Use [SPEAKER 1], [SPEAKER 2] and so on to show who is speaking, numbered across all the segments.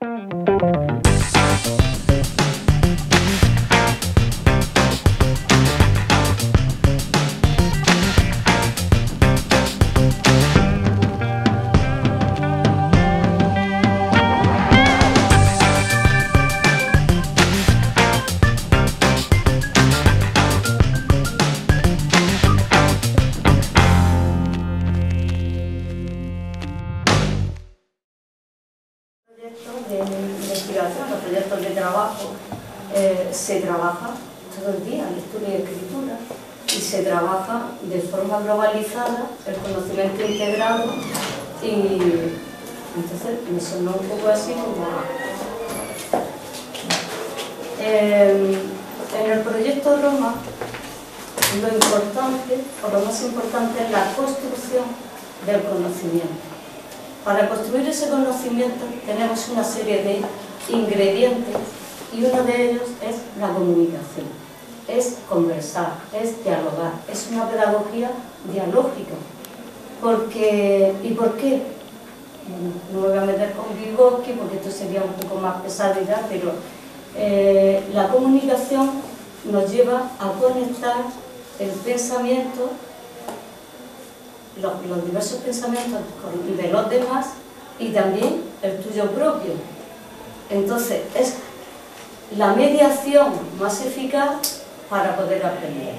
[SPEAKER 1] De investigación, los proyectos de trabajo, se trabaja todo el día, lectura y escritura, y se trabaja de forma globalizada, el conocimiento integrado, y entonces me sonó un poco así como... en el proyecto Roma, lo importante, o lo más importante, es la construcción del conocimiento. Para construir ese conocimiento tenemos una serie de ingredientes y uno de ellos es la comunicación, es conversar, es dialogar, es una pedagogía dialógica. ¿Y por qué? No me voy a meter con Vygotsky porque esto sería un poco más pesado y tal, pero la comunicación nos lleva a conectar el pensamiento, los diversos pensamientos de los demás y también el tuyo propio. Entonces es la mediación más eficaz para poder aprender.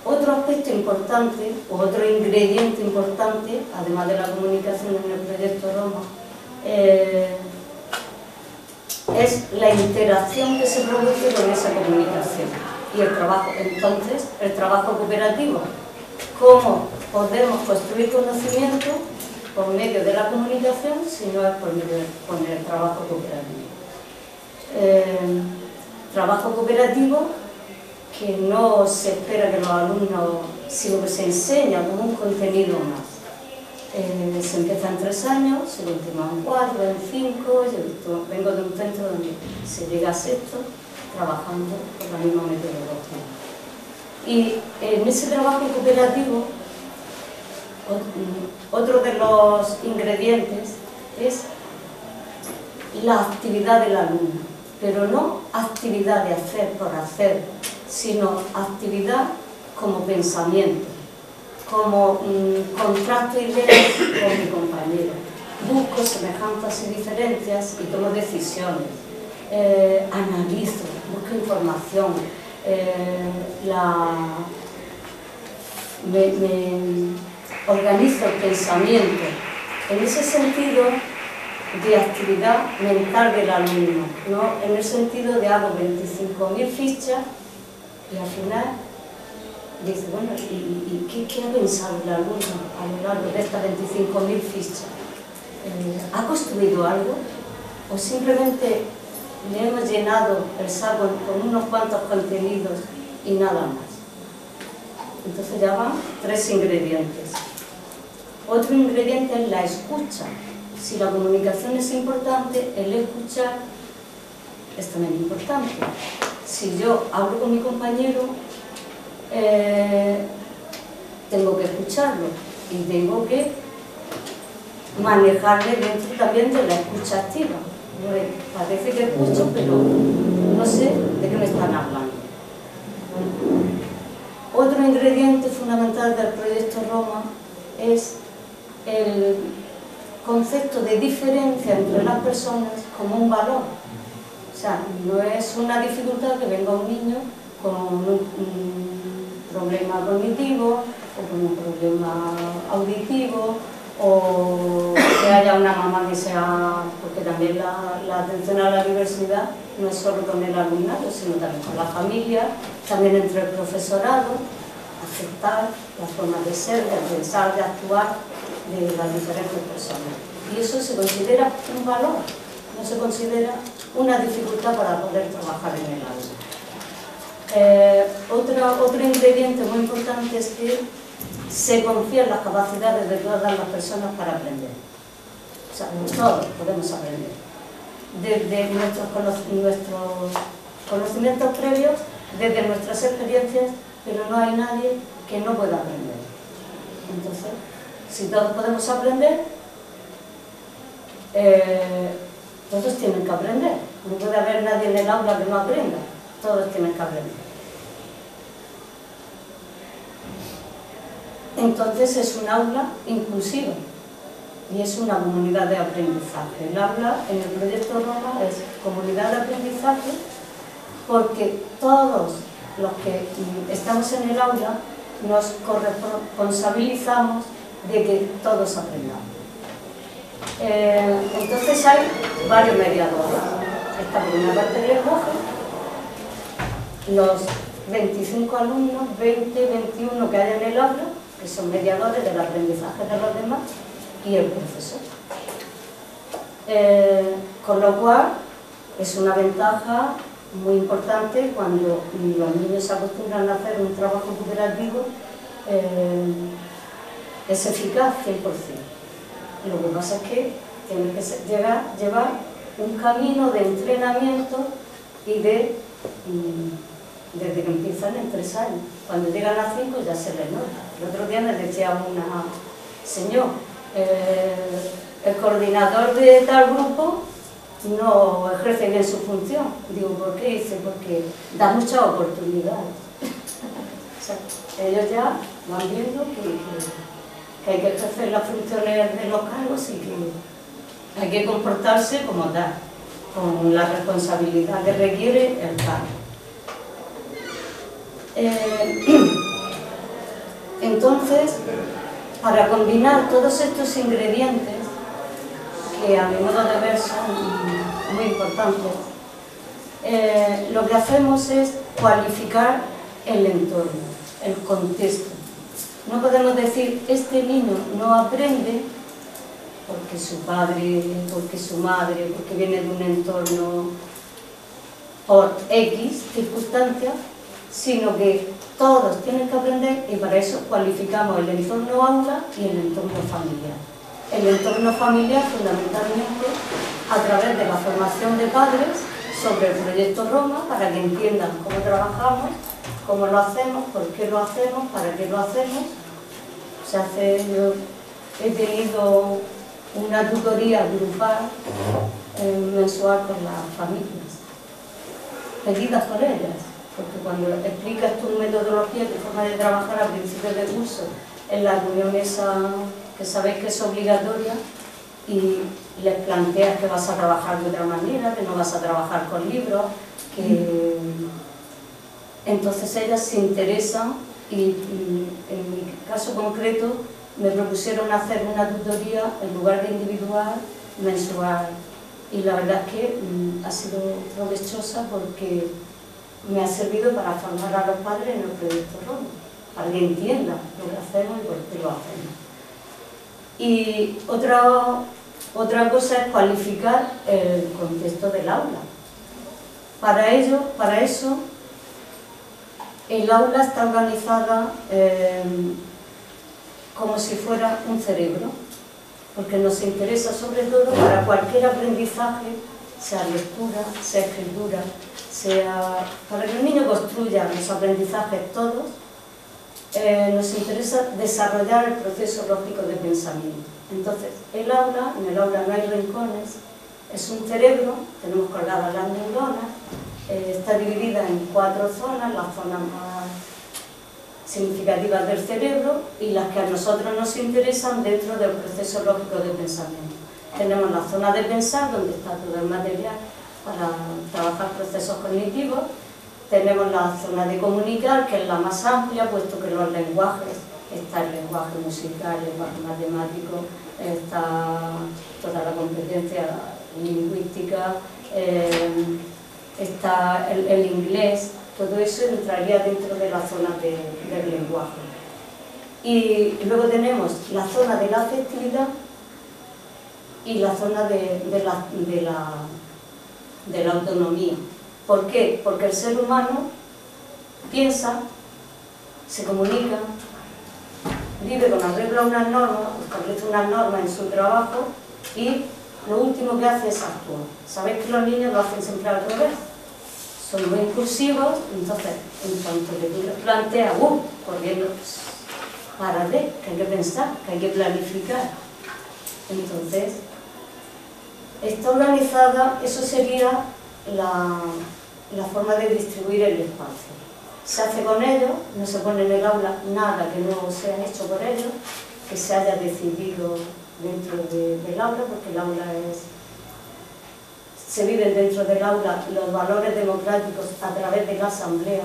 [SPEAKER 1] Otro aspecto importante, o otro ingrediente importante, además de la comunicación en el proyecto Roma, es la interacción que se produce con esa comunicación. Y el trabajo, entonces, el trabajo cooperativo. ¿Cómo podemos construir conocimiento por medio de la comunicación si no es por medio del trabajo cooperativo? Trabajo cooperativo que no se espera que los alumnos, sino que se enseña como un contenido más. Se empieza en 3 años, se continúa en 4, en 5, yo vengo de un centro donde se llega a 6º, trabajando por la misma metodología. Y en ese trabajo cooperativo, otro de los ingredientes es la actividad del alumno, pero no actividad de hacer por hacer, sino actividad como pensamiento, como contrasto ideas con mi compañero. Busco semejanzas y diferencias y tomo decisiones. Analizo, busco información, me organizo el pensamiento en ese sentido de actividad mental del alumno, no en el sentido de hago 25.000 fichas y al final dice, bueno, ¿y qué ha pensado el alumno a lo largo de estas 25.000 fichas? ¿Ha construido algo? ¿O simplemente le hemos llenado el saco con unos cuantos contenidos y nada más? Entonces ya van 3 ingredientes. Otro ingrediente es la escucha. Si la comunicación es importante, el escuchar es también importante. Si yo hablo con mi compañero, tengo que escucharlo y tengo que manejarle dentro también de la escucha activa. Parece que escucho, pero no sé de qué me están hablando. Otro ingrediente fundamental del proyecto Roma es el concepto de diferencia entre las personas como un valor. O sea, no es una dificultad que venga un niño con un problema cognitivo o con un problema auditivo, o que haya una mamá que sea, porque también la atención a la diversidad no es solo con el alumnado, sino también con la familia, también entre el profesorado, aceptar las formas de ser, de pensar, de actuar de las diferentes personas. Y eso se considera un valor, no se considera una dificultad para poder trabajar en el aula. Otro ingrediente muy importante es que se confía en las capacidades de todas las personas para aprender. O sea, todos podemos aprender. Desde nuestros conocimientos previos, desde nuestras experiencias, pero no hay nadie que no pueda aprender. Entonces, si todos podemos aprender, todos tienen que aprender. No puede haber nadie en el aula que no aprenda. Todos tienen que aprender. Entonces es un aula inclusiva y es una comunidad de aprendizaje. El aula en el proyecto Roma es comunidad de aprendizaje porque todos los que estamos en el aula nos corresponsabilizamos de que todos aprendamos. Entonces hay varios mediadores. Está por una parte el lenguaje, los 25 alumnos, 20, 21 que hay en el aula, que son mediadores del aprendizaje de los demás, y el profesor. Con lo cual, es una ventaja muy importante cuando los niños se acostumbran a hacer un trabajo cooperativo, es eficaz 100%. Lo que pasa es que tiene que llevar un camino de entrenamiento y desde que empiezan en 3 años. Cuando llegan a 5 ya se les nota. El otro día me decía una señor, el coordinador de tal grupo no ejerce bien su función. Digo, ¿por qué? Dice, porque da muchas oportunidades. O sea, ellos ya van viendo que hay que ejercer las funciones de los cargos y que hay que comportarse como tal, con la responsabilidad que requiere el cargo. Entonces, para combinar todos estos ingredientes, que a mi modo de ver son muy importantes, lo que hacemos es cualificar el entorno, el contexto. No podemos decir, este niño no aprende porque su padre, porque su madre, porque viene de un entorno por X circunstancias, sino que todos tienen que aprender y para eso cualificamos el entorno aula y el entorno familiar. El entorno familiar fundamentalmente a través de la formación de padres sobre el proyecto Roma para que entiendan cómo trabajamos, cómo lo hacemos, por qué lo hacemos, para qué lo hacemos. Yo he tenido una tutoría grupal mensual con las familias, pedidas por ellas, porque cuando explicas tu metodología, tu forma de trabajar al principio del curso, en la reunión esa que sabéis que es obligatoria, y les planteas que vas a trabajar de otra manera, que no vas a trabajar con libros, que entonces ellas se interesan y en mi caso concreto me propusieron hacer una tutoría en lugar de individual, mensual, y la verdad es que ha sido provechosa porque me ha servido para formar a los padres en el proyecto Roma, para que entiendan lo que hacemos y por qué lo hacemos. Y otra cosa es cualificar el contexto del aula. Para eso, el aula está organizada como si fuera un cerebro, porque nos interesa sobre todo para cualquier aprendizaje, sea lectura, sea escritura, sea para que el niño construya los aprendizajes todos, nos interesa desarrollar el proceso lógico de pensamiento. Entonces, en el aula no hay rincones, es un cerebro, tenemos colgadas las neuronas, está dividida en 4 zonas, las zonas más significativas del cerebro y las que a nosotros nos interesan dentro del proceso lógico de pensamiento. Tenemos la zona de pensar, donde está todo el material para trabajar procesos cognitivos. Tenemos la zona de comunicar, que es la más amplia, puesto que los lenguajes, está el lenguaje musical, el lenguaje matemático, está toda la competencia lingüística, está el inglés, todo eso entraría dentro de la zona del lenguaje. Y luego tenemos la zona de la afectividad y la zona de la autonomía. ¿Por qué? Porque el ser humano piensa, se comunica, vive con arreglo a unas normas, establece unas normas en su trabajo y lo último que hace es actuar. Sabéis que los niños lo hacen siempre al revés. Son muy impulsivos, entonces en cuanto que tú les planteas, corriendo, párate, que hay que pensar, que hay que planificar. Entonces, está organizada, eso sería la forma de distribuir el espacio. Se hace con ellos, no se pone en el aula nada que no sea hecho por ellos, que se haya decidido dentro del aula, porque el aula se viven dentro del aula los valores democráticos a través de la asamblea.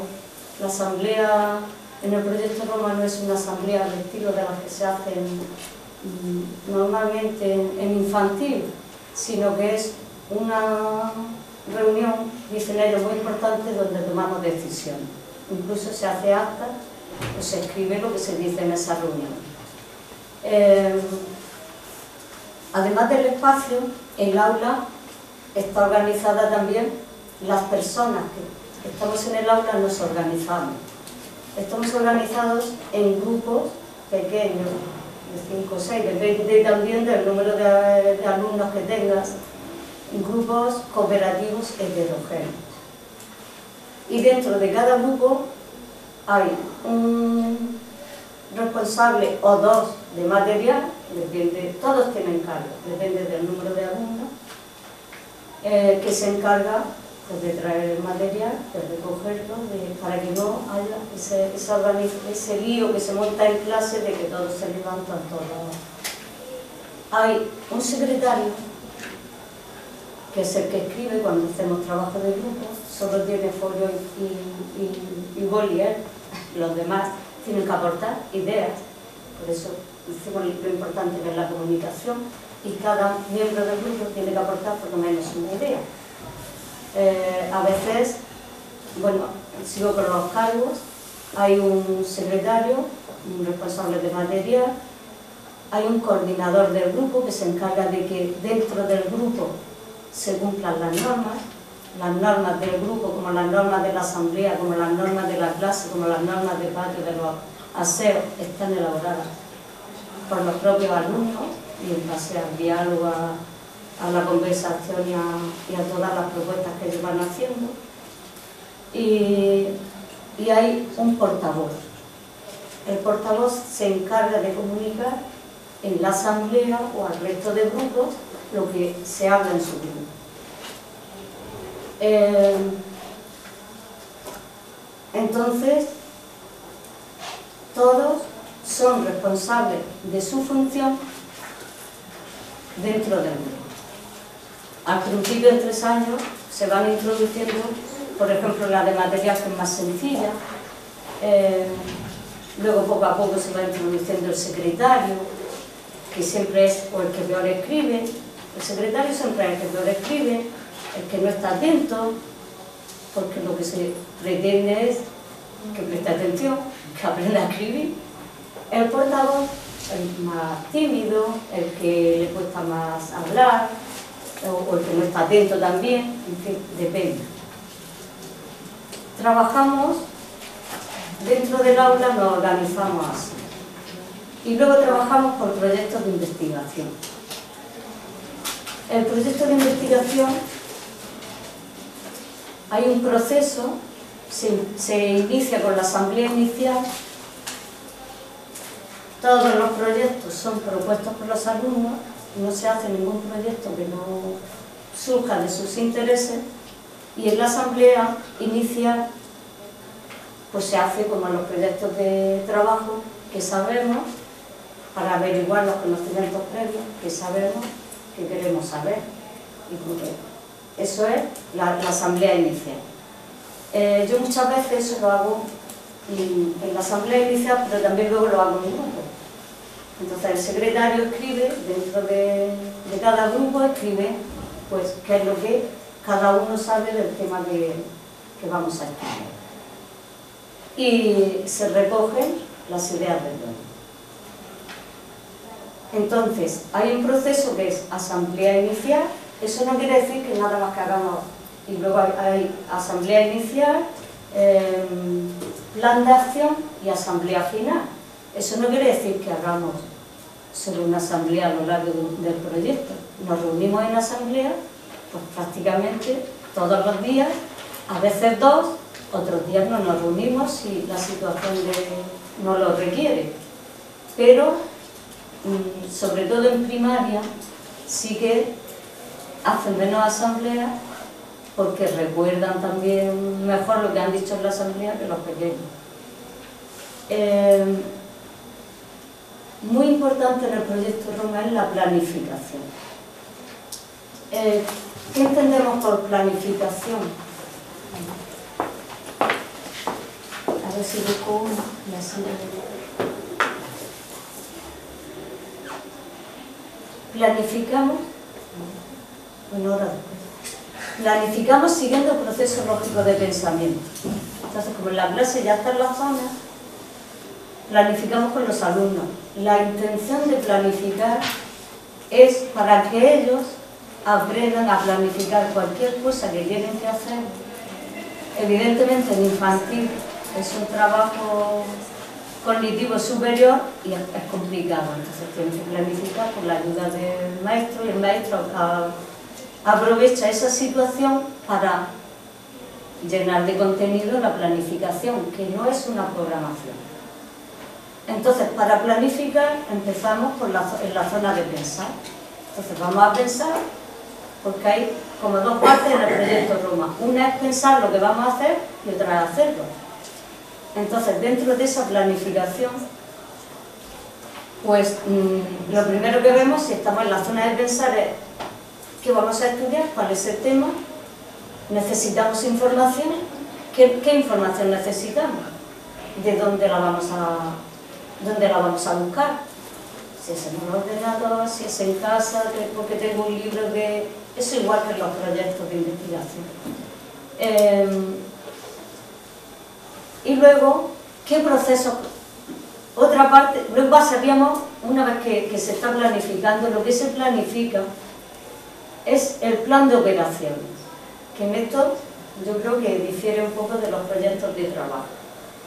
[SPEAKER 1] La asamblea en el proyecto Roma no es una asamblea al estilo de las que se hacen normalmente en infantil, sino que es una reunión, dicen ellos, muy importante donde tomamos decisiones. Incluso se hace acta o se escribe lo que se dice en esa reunión. Además del espacio, el aula está organizada también, las personas que estamos en el aula nos organizamos. Estamos organizados en grupos pequeños, de 5 o 6, depende también del número de alumnos que tengas, en grupos cooperativos heterogéneos. Y dentro de cada grupo hay un responsable o dos de material, depende, todos tienen cargo, depende del número de alumnos, que se encarga pues, de traer el material, de recogerlo, para que no haya ese lío que se monta en clase de que todos se levantan todos. Hay un secretario, que es el que escribe cuando hacemos trabajo de grupo, solo tiene folio y boli, los demás tienen que aportar ideas, por eso decimos lo importante que es la comunicación, y cada miembro del grupo tiene que aportar por lo menos una idea. A veces, bueno, sigo con los cargos, hay un secretario, un responsable de material, hay un coordinador del grupo que se encarga de que dentro del grupo se cumplan las normas del grupo, como las normas de la asamblea, como las normas de la clase, como las normas de patio, de los aseos, están elaboradas por los propios alumnos y en base al diálogo, a la conversación y a todas las propuestas que ellos van haciendo. Y hay un portavoz. El portavoz se encarga de comunicar en la asamblea o al resto de grupos lo que se habla en su grupo. Entonces, todos son responsables de su función dentro del grupo. Al principio, en 3 años, se van introduciendo, por ejemplo, la de material, que es más sencilla, luego poco a poco se va introduciendo el secretario, que siempre es o el que peor escribe. El secretario siempre es el que peor escribe, el que no está atento, porque lo que se pretende es que preste atención, que aprenda a escribir. El portavoz, el más tímido, el que le cuesta más hablar, o el que no está atento también, en fin, depende. Trabajamos dentro del aula, nos organizamos así. Y luego trabajamos por proyectos de investigación. El proyecto de investigación, hay un proceso, se inicia con la asamblea inicial, todos los proyectos son propuestos por los alumnos, no se hace ningún proyecto que no surja de sus intereses, y en la asamblea inicial pues se hace como en los proyectos de trabajo que sabemos, para averiguar los conocimientos previos, que sabemos, que queremos saber. Y eso es la asamblea inicial. Yo muchas veces eso lo hago en la asamblea inicial, pero también luego lo hago en grupo. Entonces el secretario escribe, dentro de cada grupo escribe pues qué es lo que cada uno sabe del tema que vamos a escribir. Y se recogen las ideas del grupo. Entonces, hay un proceso que es asamblea inicial. Eso no quiere decir que nada más que hagamos, y luego hay asamblea inicial, plan de acción y asamblea final. Eso no quiere decir que hagamos solo una asamblea a lo largo del proyecto. Nos reunimos en asamblea pues prácticamente todos los días, a veces 2, otros días no nos reunimos si la situación no lo requiere. Pero sobre todo en primaria, sí que hacen menos asambleas porque recuerdan también mejor lo que han dicho en la asamblea que los pequeños. Muy importante en el proyecto Roma es la planificación. ¿Qué entendemos por planificación? A ver si busco una silla. Planificamos, bueno, ahora después. Planificamos siguiendo procesos lógicos de pensamiento. Entonces, como en la clase ya está en la zona, planificamos con los alumnos. La intención de planificar es para que ellos aprendan a planificar cualquier cosa que tienen que hacer. Evidentemente en infantil es un trabajo cognitivo superior y es complicado, entonces tienen que planificar con la ayuda del maestro y el maestro aprovecha esa situación para llenar de contenido la planificación, que no es una programación. Entonces, para planificar empezamos en la zona de pensar. Entonces vamos a pensar, porque hay como dos partes en el proyecto Roma. Una es pensar lo que vamos a hacer y otra es hacerlo. Entonces, dentro de esa planificación, pues lo primero que vemos, si estamos en la zona de pensar, es qué vamos a estudiar, cuál es el tema, necesitamos información, ¿qué información necesitamos? ¿De dónde la vamos a buscar? Si es en un ordenador, si es en casa, porque tengo un libro de... Eso igual que en los proyectos de investigación. Y luego, ¿qué procesos? Otra parte, luego pasaríamos, una vez que se está planificando, lo que se planifica es el plan de operaciones, que en esto yo creo que difiere un poco de los proyectos de trabajo.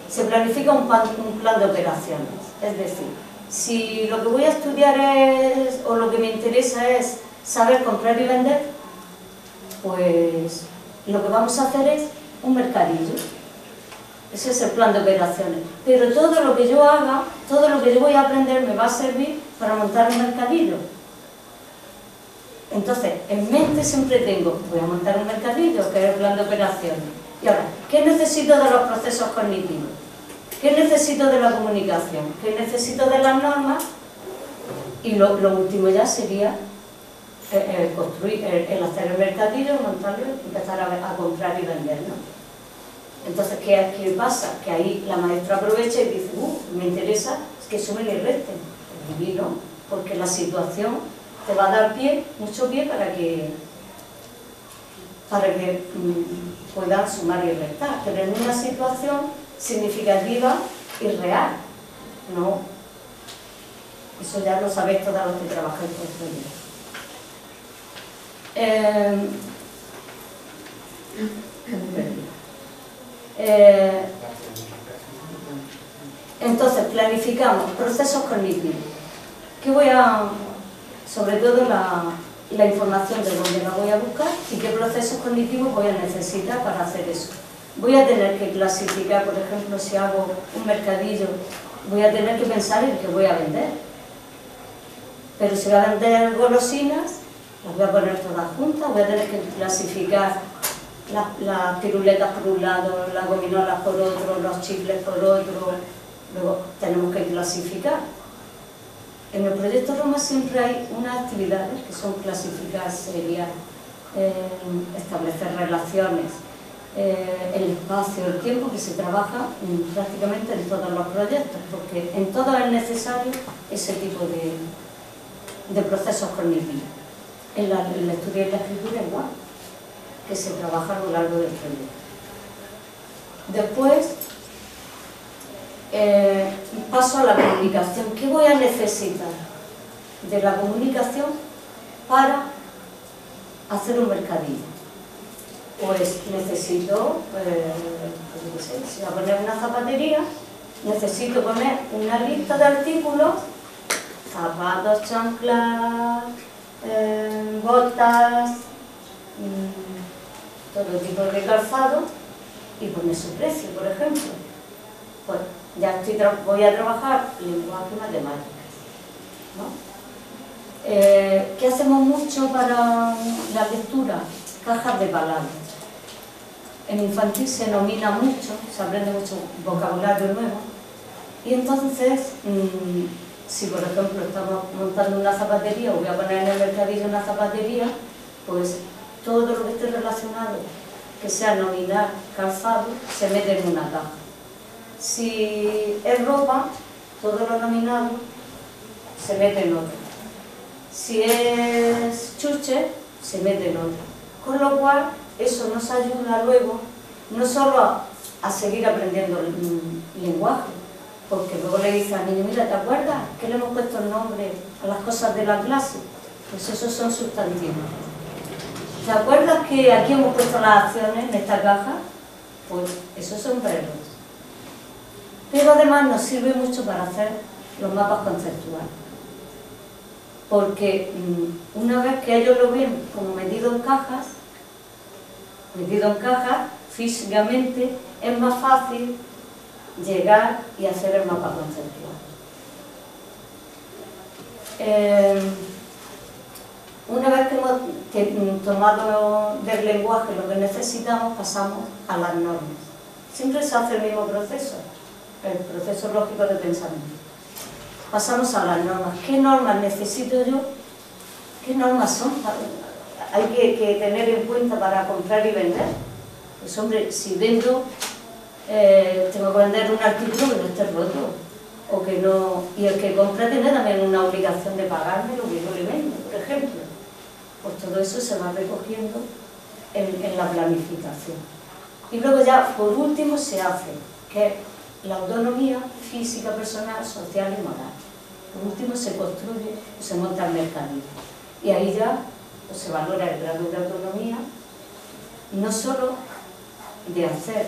[SPEAKER 1] Se planifica un plan de operaciones, es decir, si lo que voy a estudiar es, o lo que me interesa es saber comprar y vender, pues lo que vamos a hacer es un mercadillo. Ese es el plan de operaciones. Pero todo lo que yo haga, todo lo que yo voy a aprender me va a servir para montar un mercadillo. Entonces, en mente siempre tengo, voy a montar un mercadillo, que es el plan de operaciones. Y ahora, ¿qué necesito de los procesos cognitivos? ¿Qué necesito de la comunicación? ¿Qué necesito de las normas? Y lo último ya sería construir, el hacer el mercadillo, montarlo y empezar a comprar y vender, ¿no? Entonces, ¿qué pasa? Que ahí la maestra aprovecha y dice, me interesa que sumen y resten. Y no, porque la situación te va a dar mucho pie para que puedan sumar y restar, pero en una situación significativa y real, ¿no? Eso ya lo sabéis todos los que trabajáis con esto. Entonces, planificamos procesos cognitivos. Sobre todo la información de dónde la voy a buscar y qué procesos cognitivos voy a necesitar para hacer eso. Voy a tener que clasificar, por ejemplo, si hago un mercadillo, voy a tener que pensar en qué voy a vender. Pero si voy a vender golosinas, las voy a poner todas juntas, voy a tener que clasificar las piruletas por un lado, las gominolas por otro, los chicles por otro, luego tenemos que clasificar. En el proyecto Roma siempre hay unas actividades que son clasificar, seriar, establecer relaciones, el espacio, el tiempo, que se trabaja prácticamente en todos los proyectos, porque en todos es necesario ese tipo de procesos cognitivos. En el estudio y la escritura igual, que se trabaja a lo largo del proyecto. Después, paso a la comunicación. ¿Qué voy a necesitar de la comunicación para hacer un mercadillo? Pues necesito, si voy a poner una zapatería, necesito poner una lista de artículos, zapatos, chanclas, botas, todo tipo de calzado, y poner su precio, por ejemplo. Pues ya voy a trabajar lenguaje y matemáticas, ¿no? ¿Qué hacemos mucho para la lectura? Cajas de palabras. En infantil se nomina mucho, se aprende mucho vocabulario nuevo, y entonces, si por ejemplo estamos montando una zapatería o voy a poner en el mercadillo una zapatería, pues todo lo que esté relacionado, que sea nominal, calzado, se mete en una caja. Si es ropa, todo lo nominado se mete en otra. Si es chuche, se mete en otra. Con lo cual, eso nos ayuda luego no solo a seguir aprendiendo el lenguaje, porque luego le dice al niño, mira, ¿te acuerdas que le hemos puesto el nombre a las cosas de la clase? Pues esos son sustantivos. ¿Te acuerdas que aquí hemos puesto las acciones en esta caja? Pues esos son verbos. Pero además nos sirve mucho para hacer los mapas conceptuales. Porque una vez que ellos lo ven como metido en cajas, físicamente es más fácil llegar y hacer el mapa conceptual. Una vez que hemos tomado del lenguaje lo que necesitamos, pasamos a las normas. Siempre se hace el mismo proceso, el proceso lógico de pensamiento. Pasamos a las normas. ¿Qué normas necesito yo? ¿Qué normas son? Hay que tener en cuenta para comprar y vender. Pues hombre, si vendo, tengo que vender un artículo que no esté roto, o que no, y el que compra tiene también una obligación de pagarme lo que yo le vendo, por ejemplo. Pues todo eso se va recogiendo en la planificación. Y luego ya, por último, se hace, que es la autonomía física, personal, social y moral. Por último, se construye, se monta el mercadillo. Y ahí ya pues, se valora el grado de autonomía, no solo de hacer,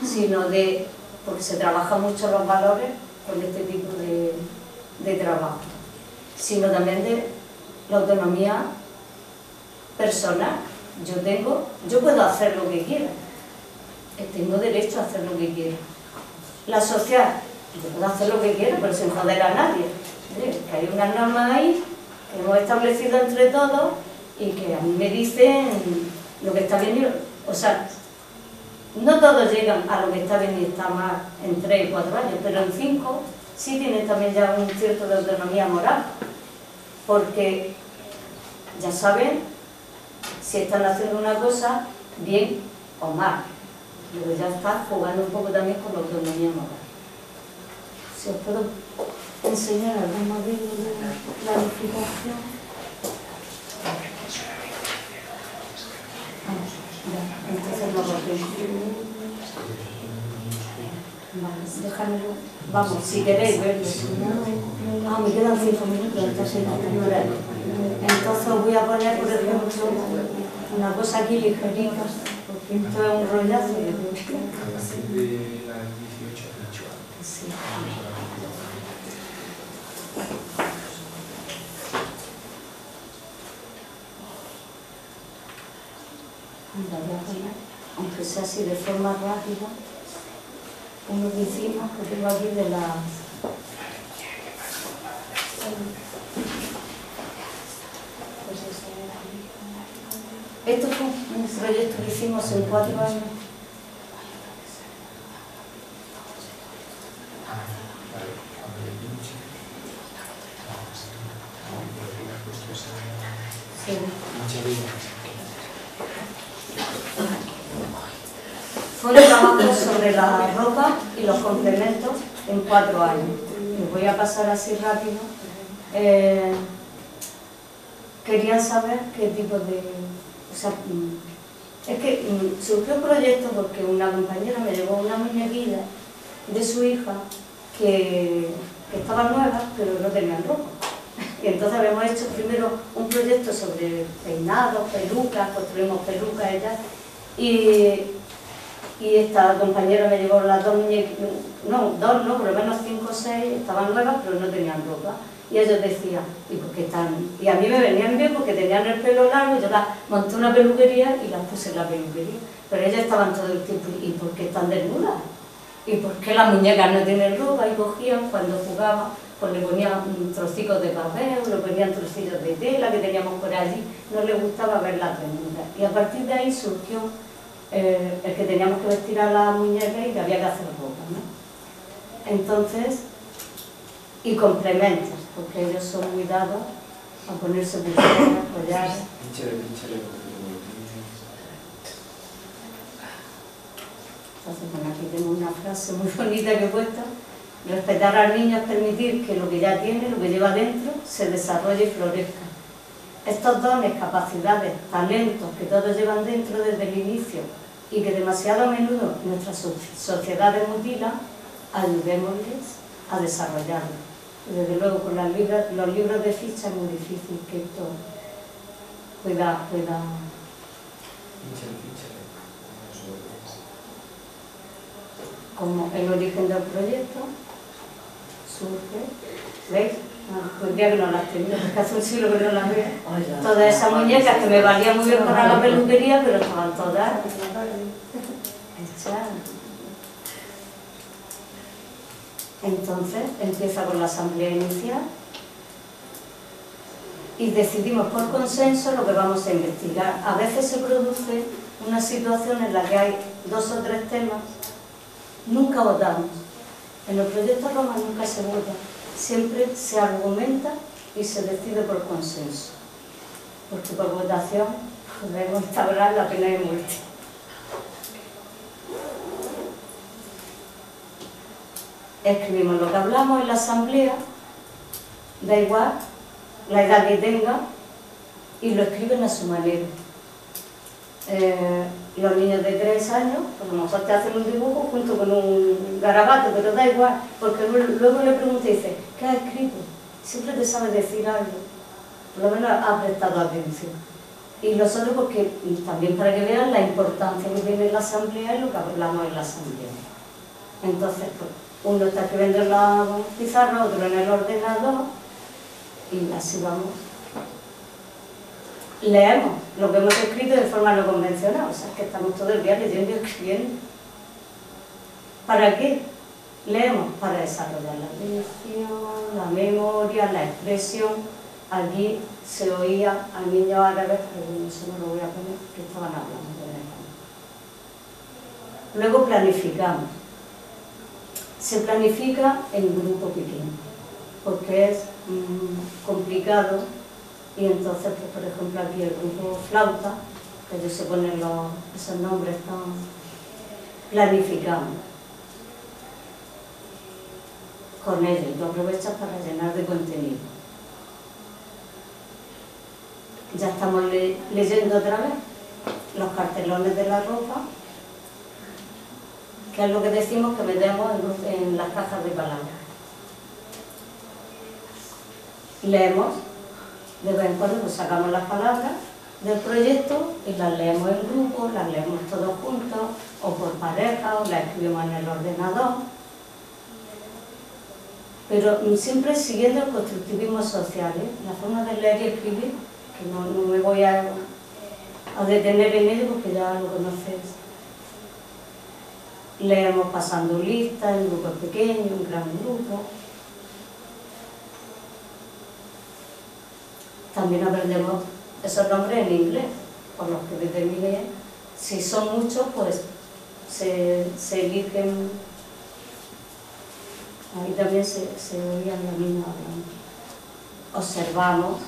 [SPEAKER 1] sino de, porque se trabaja mucho los valores con este tipo de trabajo, sino también de la autonomía personal. Yo puedo hacer lo que quiera, tengo derecho a hacer lo que quiera. La social, yo puedo hacer lo que quiera, pero sin joder a nadie. Que hay unas normas ahí que hemos establecido entre todos y que a mí me dicen lo que está bien. O sea, no todos llegan a lo que está bien y está mal en 3 y 4 años, pero en 5 sí tienen también ya un cierto de autonomía moral, porque ya saben si están haciendo una cosa bien o mal. Luego ya está jugando un poco también con la autonomía moral. Si os puedo enseñar algún modelo de planificación. Entonces no lo tengo. Vale, déjamelo. Vamos, si queréis verlo. Me quedan 5 minutos, entonces entonces os voy a poner, por ejemplo, una cosa aquí ligerita, porque esto es un rollazo. Sí. Aunque sea así de forma rápida, uno que hicimos, que tengo aquí de las... Esto fue un proyecto que hicimos en 4 años. Sí. Fue un trabajo sobre la ropa y los complementos en 4 años. Les voy a pasar así rápido. Querían saber qué tipo de... O sea, es que surgió el proyecto porque una compañera me llevó una muñequilla de su hija que estaban nuevas, pero no tenían ropa. Y entonces habíamos hecho primero un proyecto sobre peinados, pelucas, construimos pelucas y esta compañera me llevó las 2 muñequitas, no, 2 no, por lo menos 5 o 6, estaban nuevas pero no tenían ropa. Y ellos decían, ¿y por qué están? Y a mí me venían bien porque tenían el pelo largo, yo las monté una peluquería y las puse en la peluquería. Pero ellas estaban todo el tiempo, ¿y por qué están desnudas? ¿Y por qué las muñecas no tienen ropa? Y cogían cuando jugaban, pues le ponían trocitos de papel, le ponían trocitos de tela que teníamos por allí, no le gustaba ver la ternura. Y a partir de ahí surgió el que teníamos que vestir a la muñeca y que había que hacer ropa, ¿no? Entonces, y complementos, porque ellos son muy dados a ponerse pulseras, collares. Entonces, bueno, aquí tengo una frase muy bonita que he puesto: respetar al niño es permitir que lo que ya tiene, lo que lleva dentro, se desarrolle y florezca. Estos dones, capacidades, talentos que todos llevan dentro desde el inicio y que demasiado a menudo nuestras sociedades mutilan, ayudémosles a desarrollarlos. Desde luego, con los libros de ficha es muy difícil que esto pueda. Como el origen del proyecto surge, ¿veis? Pues día que no las tenía, porque hace un siglo que no las veo. Todas esas muñecas que me valían muy bien para la peluquería, pero estaban todas hechas. Entonces empieza con la asamblea inicial y decidimos por consenso lo que vamos a investigar. A veces se produce una situación en la que hay 2 o 3 temas. Nunca votamos. En los proyectos Roma nunca se vota. Siempre se argumenta y se decide por consenso. Porque por votación podemos instaurar la pena de muerte. Escribimos lo que hablamos en la asamblea, da igual la edad que tenga, y lo escriben a su manera. Los niños de 3 años, pues a lo mejor te hacen un dibujo junto con un garabato, pero da igual, porque luego le pregunté y dice, ¿qué has escrito? Siempre te sabe decir algo, por lo menos ha prestado atención. Y los otros, porque también para que vean la importancia que tiene la asamblea y lo que hablamos en la asamblea. Entonces, pues, uno está escribiendo en la pizarra, otro en el ordenador, y así vamos. Leemos lo que hemos escrito de forma no convencional, o sea, que estamos todo el día leyendo y escribiendo. ¿Para qué? Leemos para desarrollar la atención, la memoria, la expresión. Allí se oía a niños árabes, pero eso no lo voy a poner, que estaban hablando de eso. Luego planificamos. Se planifica en grupo pequeño, porque es complicado. Y entonces, pues, por ejemplo, aquí el grupo flauta, que ellos se ponen esos nombres tan planificados con ellos, y lo aprovechas para llenar de contenido. Ya estamos leyendo otra vez los cartelones de la ropa, que es lo que decimos que metemos en las cajas de palabras. Leemos. De vez en cuando pues sacamos las palabras del proyecto y las leemos en grupo, las leemos todos juntos, o por pareja, o las escribimos en el ordenador. Pero siempre siguiendo el constructivismo social, ¿eh? La forma de leer y escribir, que no me voy a detener en ello porque ya lo conocéis. Leemos pasando listas, en grupos pequeños, en gran grupo. También aprendemos esos nombres en inglés, por los que determiné. Si son muchos, pues se eligen. Ahí también se oían la misma hablando. Observamos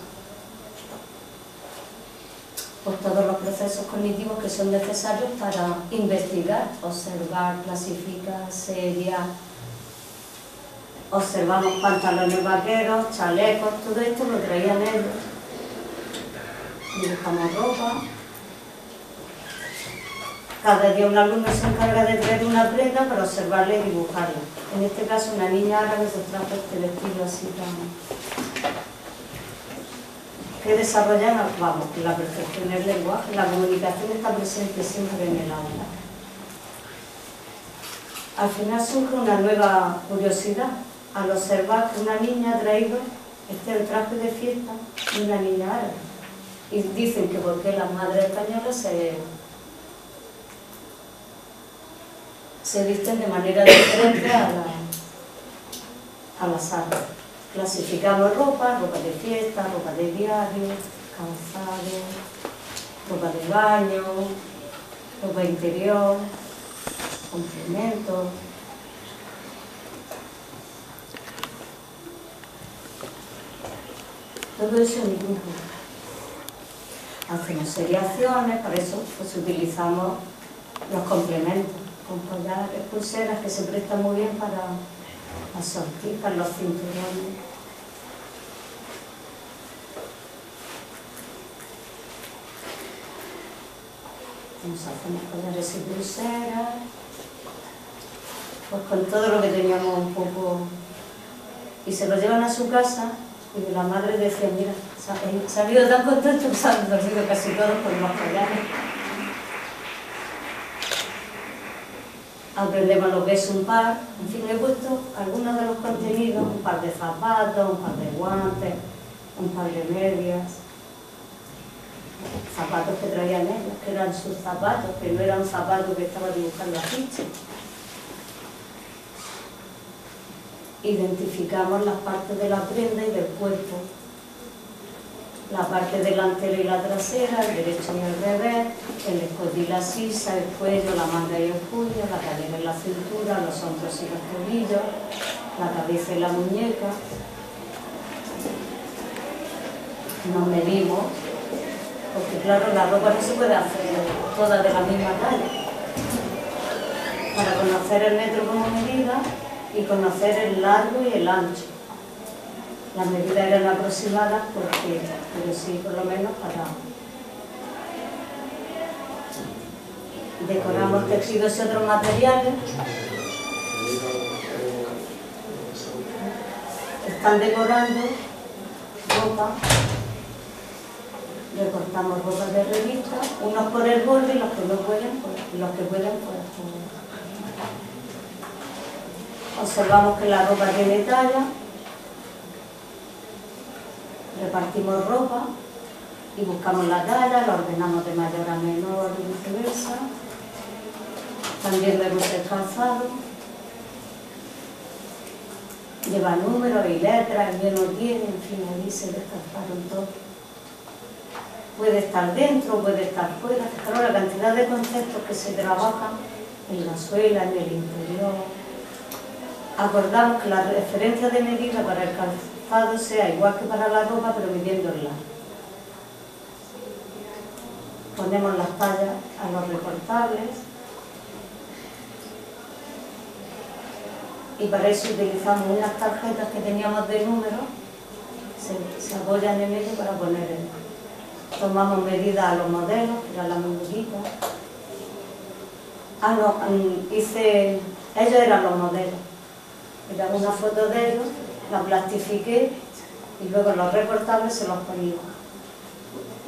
[SPEAKER 1] pues, todos los procesos cognitivos que son necesarios para investigar, observar, clasificar, seriar. Observamos pantalones vaqueros, chalecos, todo esto lo traían ellos. Dibujamos ropa. Cada día un alumno se encarga de traer una prenda para observarla y dibujarla. En este caso, una niña árabe se trajo este vestido así tan... que desarrollan, vamos, que la perfección del lenguaje, la comunicación está presente siempre en el aula. Al final surge una nueva curiosidad al observar que una niña ha traído el traje de fiesta de una niña árabe. Y dicen que porque las madres españolas se visten de manera diferente a las árabes. clasificamos ropa de fiesta, ropa de diario, calzado, ropa de baño, ropa interior, complementos. Todo eso en ningún punto. Hacemos seriaciones, para eso pues utilizamos los complementos, con collares, pulseras que se prestan muy bien para las sortijas, los cinturones. Nos hacemos collares y pulseras, pues con todo lo que teníamos un poco, y se lo llevan a su casa. Y la madre decía, mira, he salido tan contento que se han dormido casi todos con los collares. Aprendemos lo que es un par. En fin, he puesto algunos de los contenidos, un par de zapatos, un par de guantes, un par de medias, zapatos que traían ellos, que eran sus zapatos, que no eran zapatos que estaba dibujando afiche. Identificamos las partes de la prenda y del cuerpo, la parte delantera y la trasera, el derecho y el revés, el escote y la sisa, el cuello, la manga y el puño, la cadera y la cintura, los hombros y los tobillos, la cabeza y la muñeca. Nos medimos, porque claro, la ropa no se puede hacer toda de la misma talla. Para conocer el metro como medida, y conocer el largo y el ancho. Las medidas eran aproximadas porque, pero sí, por lo menos para... Decoramos tejidos y otros materiales. Están decorando ropa. Recortamos ropa de revista, unos por el borde y los que no pueden, pues, los que pueden, pues... Observamos que la ropa tiene talla, repartimos ropa y buscamos la talla, la ordenamos de mayor a menor y viceversa. También vemos el calzado, lleva números y letras, el mío no tiene, en fin, ahí se descartaron todo. Puede estar dentro, puede estar fuera, claro, la cantidad de conceptos que se trabajan en la suela, en el interior. Acordamos que la referencia de medida para el calzado sea igual que para la ropa, pero midiendo el largo. Ponemos las tallas a los recortables y para eso utilizamos unas tarjetas que teníamos de números, se apoyan en ello para poner el... Tomamos medidas a los modelos, que era la medidita. Ellos eran los modelos. Era una foto de ellos, la plastifiqué y luego los recortables se los ponía.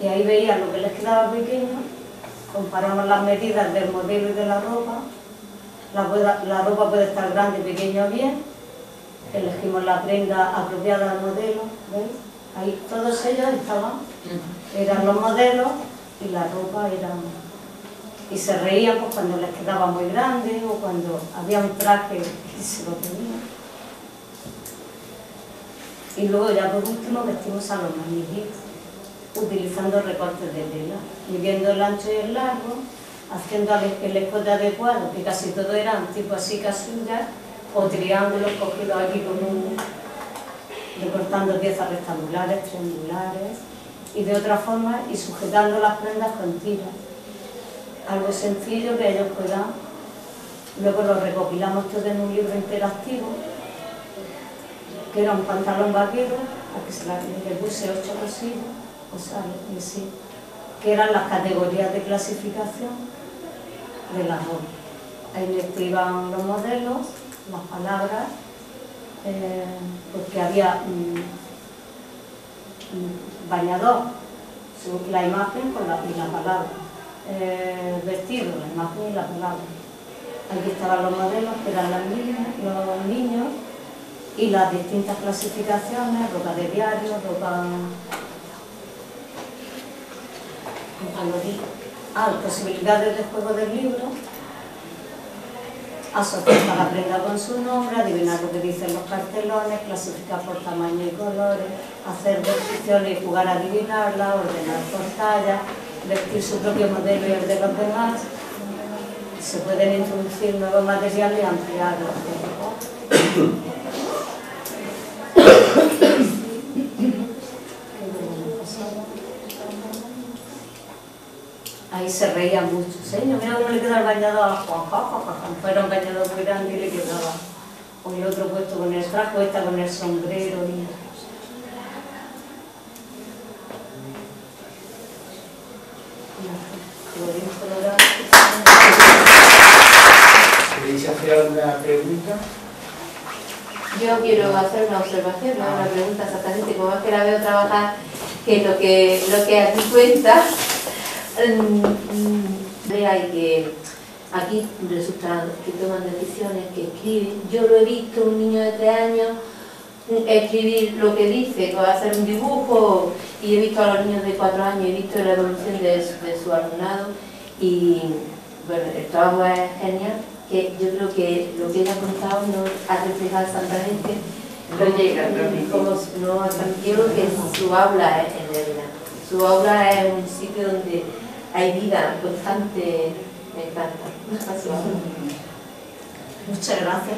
[SPEAKER 1] Y ahí veía lo que les quedaba pequeño, comparamos las medidas del modelo y de la ropa. La ropa puede estar grande, pequeña o bien. Elegimos la prenda apropiada al modelo, ¿veis? Ahí todos ellos estaban, eran los modelos y la ropa eran... Y se reían pues, cuando les quedaba muy grande o cuando había un traje y se lo ponían. Y luego ya por último vestimos a los maniquíes, utilizando recortes de tela, midiendo el ancho y el largo, haciendo el escote adecuado, que casi todo eran tipo así casullas o triángulos cogidos aquí con un... recortando piezas rectangulares, triangulares y de otra forma y sujetando las prendas con tiras. Algo sencillo que ellos puedan. Luego lo recopilamos todo en un libro interactivo, que era un pantalón vaquero, al que le puse 8 cosillas, o sea, sí, que eran las categorías de clasificación de la ropa. Ahí iban los modelos, las palabras, porque había bañador, la imagen y la palabra. Vestido, la imagen y la palabra. Aquí estaban los modelos, que eran los niños, y las distintas clasificaciones, ropa de diario, ropa... posibilidades de juego del libro. asociar cada prenda con su nombre, adivinar lo que dicen los cartelones, clasificar por tamaño y colores, hacer descripciones y jugar a adivinarlas, ordenar por talla, vestir su propio modelo y el de los demás. Se pueden introducir nuevos materiales y ampliarlos. Ahí se reía mucho, señor, mira cómo le queda el bañador a Juan, fuera un bañador muy grande y le quedaba. O el otro puesto con el traje, esta con el sombrero.
[SPEAKER 2] ¿Queréis hacer alguna pregunta?
[SPEAKER 3] Yo quiero hacer una observación, no una pregunta exactamente, como es que la veo trabajar, que lo que aquí cuenta, hay que aquí resulta que toman decisiones, que escriben. Yo lo he visto, un niño de 3 años escribir lo que dice, o hacer un dibujo, y he visto a los niños de 4 años, he visto la evolución de su alumnado, y bueno, el trabajo es genial, que yo creo que lo que ella ha contado no ha reflejado exactamente, no llega, yo creo que su aula es en realidad, su aula es un sitio donde hay vida constante, me encanta.
[SPEAKER 1] Muchas gracias.